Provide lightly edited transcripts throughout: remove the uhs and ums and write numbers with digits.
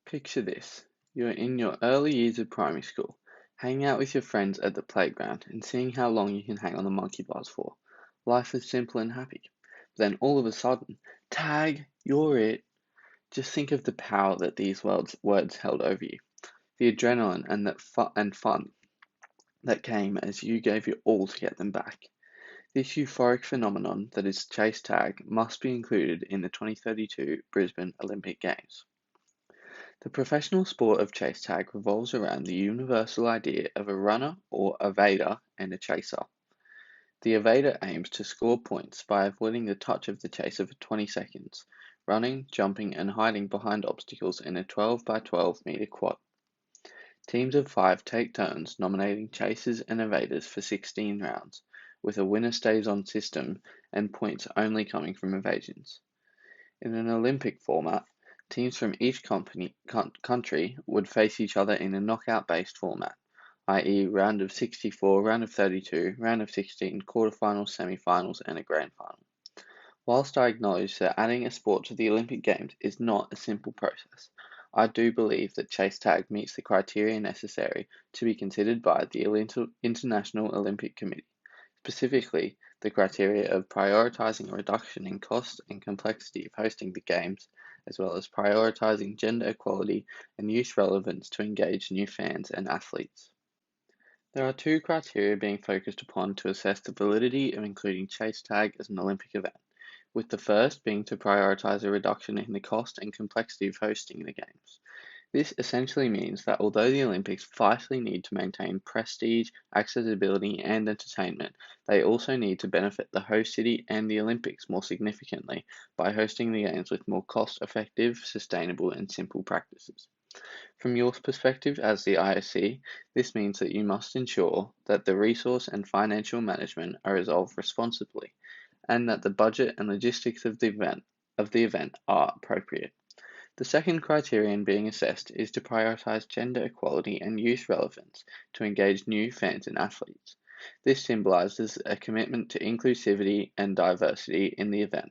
Picture this. You're in your early years of primary school, hanging out with your friends at the playground and seeing how long you can hang on the monkey bars for. Life is simple and happy. Then all of a sudden, tag, you're it. Just think of the power that these words held over you. The adrenaline and fun that came as you gave your all to get them back. This euphoric phenomenon that is chase tag must be included in the 2032 Brisbane Olympic Games. The professional sport of chase tag revolves around the universal idea of a runner or evader and a chaser. The evader aims to score points by avoiding the touch of the chaser for 20 seconds, running, jumping, and hiding behind obstacles in a 12 by 12 meter quad. Teams of 5 take turns nominating chasers and evaders for 16 rounds, with a winner stays on system and points only coming from evasions. In an Olympic format, teams from each country would face each other in a knockout-based format, i.e. round of 64, round of 32, round of 16, quarterfinals, semi-finals, and a grand final. Whilst I acknowledge that adding a sport to the Olympic Games is not a simple process, I do believe that chase tag meets the criteria necessary to be considered by the International Olympic Committee, specifically the criteria of prioritizing a reduction in cost and complexity of hosting the Games, as well as prioritizing gender equality and youth relevance to engage new fans and athletes. There are two criteria being focused upon to assess the validity of including chase tag as an Olympic event, with the first being to prioritize a reduction in the cost and complexity of hosting the Games. This essentially means that although the Olympics vitally need to maintain prestige, accessibility, and entertainment, they also need to benefit the host city and the Olympics more significantly by hosting the Games with more cost effective, sustainable, and simple practices. From your perspective as the IOC, this means that you must ensure that the resource and financial management are resolved responsibly and that the budget and logistics of the event are appropriate. The second criterion being assessed is to prioritize gender equality and youth relevance to engage new fans and athletes. This symbolizes a commitment to inclusivity and diversity in the event,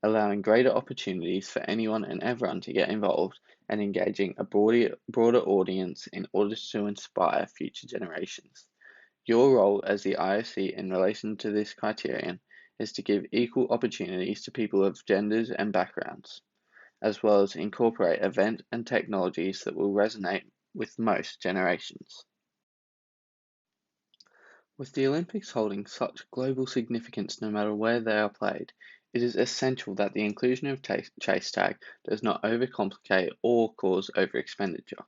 allowing greater opportunities for anyone and everyone to get involved and engaging a broader audience in order to inspire future generations. Your role as the IOC in relation to this criterion is to give equal opportunities to people of genders and backgrounds, as well as incorporate event and technologies that will resonate with most generations. With the Olympics holding such global significance no matter where they are played, it is essential that the inclusion of chase tag does not overcomplicate or cause overexpenditure,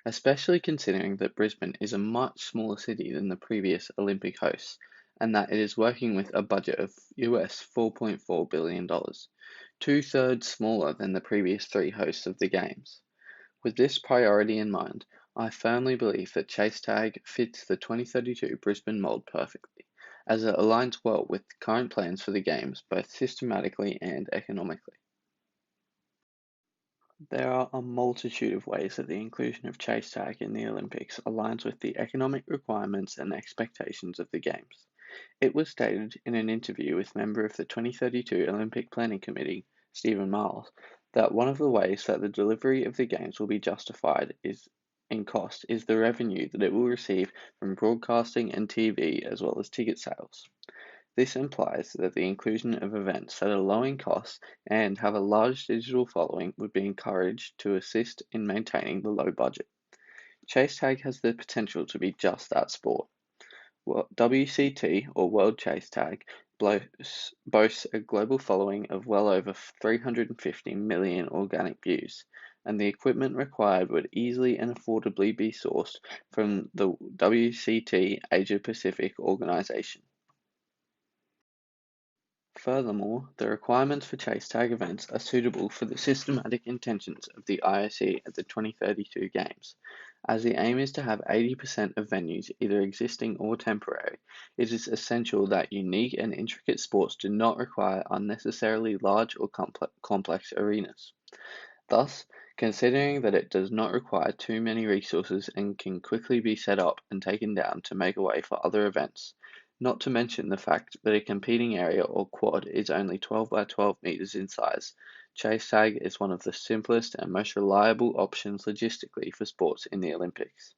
especially considering that Brisbane is a much smaller city than the previous Olympic hosts and that it is working with a budget of US $4.4 billion, two-thirds smaller than the previous three hosts of the Games. With this priority in mind, I firmly believe that chase tag fits the 2032 Brisbane mould perfectly, as it aligns well with current plans for the Games both systematically and economically. There are a multitude of ways that the inclusion of chase tag in the Olympics aligns with the economic requirements and expectations of the Games. It was stated in an interview with member of the 2032 Olympic Planning Committee, Stephen Miles, that one of the ways that the delivery of the Games will be justified in cost is the revenue that it will receive from broadcasting and TV as well as ticket sales. This implies that the inclusion of events that are low in cost and have a large digital following would be encouraged to assist in maintaining the low budget. Chase tag has the potential to be just that sport. WCT, or World Chase Tag, boasts a global following of well over 350 million organic views, and the equipment required would easily and affordably be sourced from the WCT Asia Pacific organization. Furthermore, the requirements for chase tag events are suitable for the systematic intentions of the IOC at the 2032 Games. As the aim is to have 80% of venues either existing or temporary, it is essential that unique and intricate sports do not require unnecessarily large or complex arenas. Thus, considering that it does not require too many resources and can quickly be set up and taken down to make way for other events, Not to mention the fact that a competing area or quad is only 12 by 12 meters in size, chase tag is one of the simplest and most reliable options logistically for sports in the Olympics.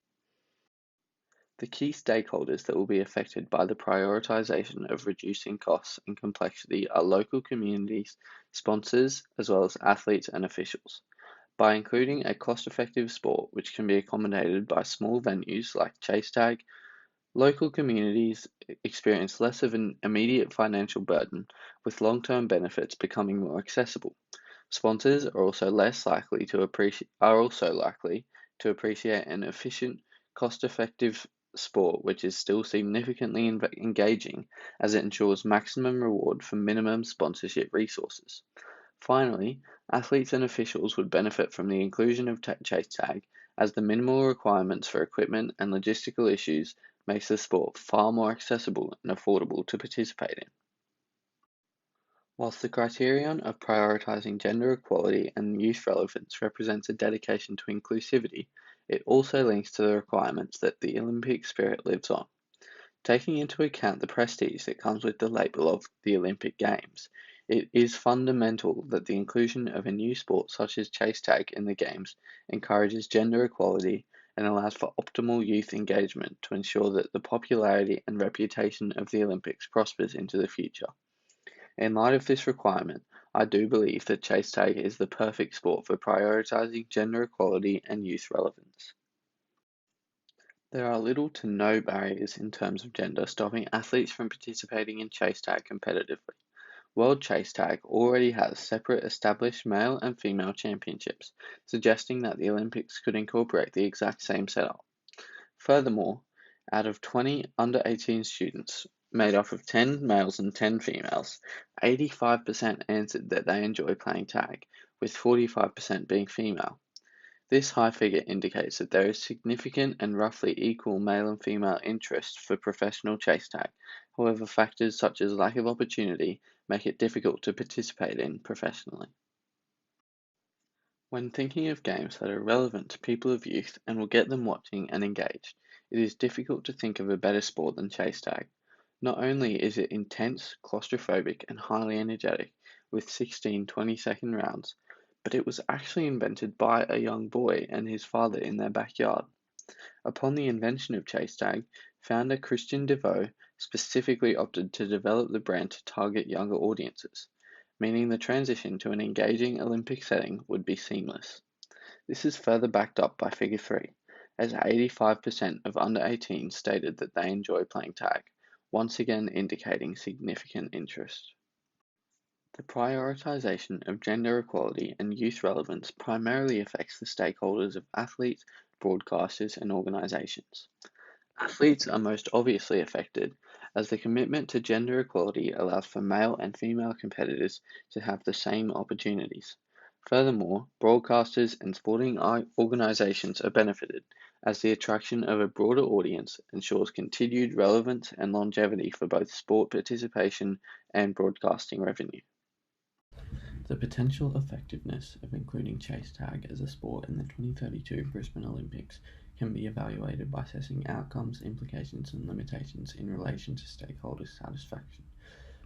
The key stakeholders that will be affected by the prioritization of reducing costs and complexity are local communities, sponsors, as well as athletes and officials. By including a cost-effective sport which can be accommodated by small venues like chase tag, local communities experience less of an immediate financial burden, with long-term benefits becoming more accessible. Sponsors are also likely to appreciate an efficient, cost-effective sport which is still significantly engaging as it ensures maximum reward for minimum sponsorship resources. Finally, athletes and officials would benefit from the inclusion of chase tag, as the minimal requirements for equipment and logistical issues makes the sport far more accessible and affordable to participate in. Whilst the criterion of prioritizing gender equality and youth relevance represents a dedication to inclusivity, it also links to the requirements that the Olympic spirit lives on. Taking into account the prestige that comes with the label of the Olympic Games, it is fundamental that the inclusion of a new sport such as chase tag in the Games encourages gender equality and allows for optimal youth engagement to ensure that the popularity and reputation of the Olympics prospers into the future. In light of this requirement, I do believe that chase tag is the perfect sport for prioritizing gender equality and youth relevance. There are little to no barriers in terms of gender stopping athletes from participating in chase tag competitively. World Chase Tag already has separate established male and female championships, suggesting that the Olympics could incorporate the exact same setup. Furthermore, out of 20 under 18 students, made up of 10 males and 10 females, 85% answered that they enjoy playing tag, with 45% being female. This high figure indicates that there is significant and roughly equal male and female interest for professional chase tag. However, factors such as lack of opportunity make it difficult to participate in professionally. When thinking of games that are relevant to people of youth and will get them watching and engaged, it is difficult to think of a better sport than chase tag. Not only is it intense, claustrophobic, and highly energetic, with 16 20-second rounds, but it was actually invented by a young boy and his father in their backyard. Upon the invention of chase tag, founder Christian DeVoe specifically opted to develop the brand to target younger audiences, meaning the transition to an engaging Olympic setting would be seamless. This is further backed up by Figure 3, as 85% of under 18 stated that they enjoy playing tag, once again indicating significant interest. The prioritization of gender equality and youth relevance primarily affects the stakeholders of athletes, broadcasters, and organizations. Athletes are most obviously affected, as the commitment to gender equality allows for male and female competitors to have the same opportunities. Furthermore, broadcasters and sporting organizations are benefited, as the attraction of a broader audience ensures continued relevance and longevity for both sport participation and broadcasting revenue. The potential effectiveness of including chase tag as a sport in the 2032 Brisbane Olympics can be evaluated by assessing outcomes, implications, and limitations in relation to stakeholder satisfaction.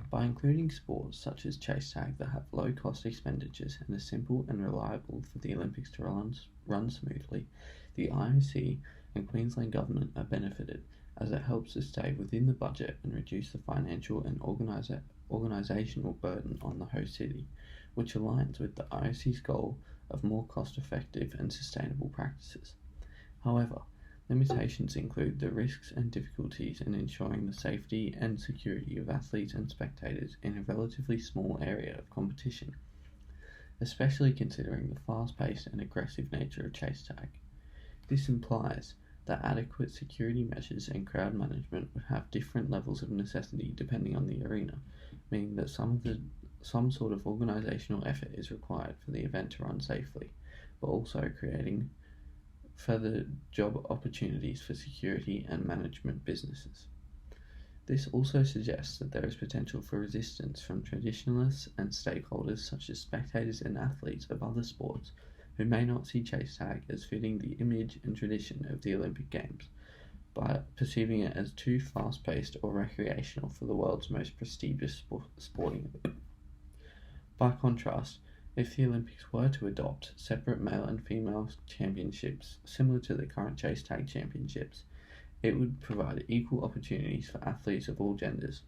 By including sports such as chase tag that have low cost expenditures and are simple and reliable for the Olympics to run smoothly, the IOC and Queensland Government are benefited, as it helps to stay within the budget and reduce the financial and organisational burden on the host city, which aligns with the IOC's goal of more cost-effective and sustainable practices. However, limitations include the risks and difficulties in ensuring the safety and security of athletes and spectators in a relatively small area of competition, especially considering the fast-paced and aggressive nature of chase tag. This implies that adequate security measures and crowd management would have different levels of necessity depending on the arena, meaning that some sort of organisational effort is required for the event to run safely, but also creating further job opportunities for security and management businesses. This also suggests that there is potential for resistance from traditionalists and stakeholders such as spectators and athletes of other sports who may not see chase tag as fitting the image and tradition of the Olympic Games, by perceiving it as too fast-paced or recreational for the world's most prestigious sporting event. By contrast, if the Olympics were to adopt separate male and female championships similar to the current Chase Tag Championships, it would provide equal opportunities for athletes of all genders,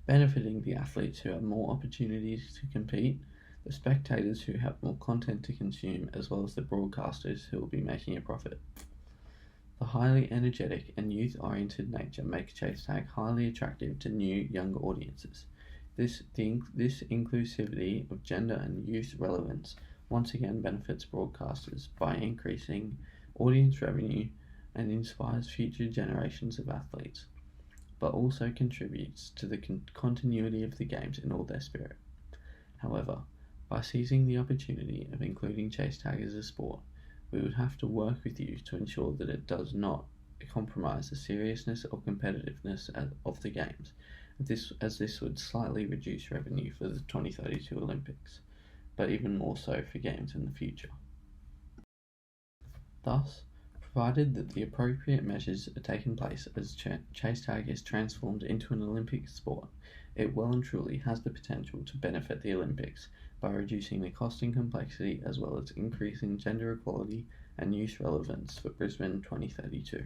benefiting the athletes who have more opportunities to compete, the spectators who have more content to consume, as well as the broadcasters who will be making a profit. The highly energetic and youth-oriented nature makes Chase Tag highly attractive to new, younger audiences. This inclusivity of gender and youth relevance once again benefits broadcasters by increasing audience revenue and inspires future generations of athletes, but also contributes to the continuity of the games in all their spirit. However, by seizing the opportunity of including Chase Tag as a sport, we would have to work with you to ensure that it does not compromise the seriousness or competitiveness of the games, as this would slightly reduce revenue for the 2032 Olympics, but even more so for games in the future. Thus, provided that the appropriate measures are taken place as Chase Tag is transformed into an Olympic sport, it well and truly has the potential to benefit the Olympics by reducing the cost and complexity as well as increasing gender equality and youth relevance for Brisbane 2032.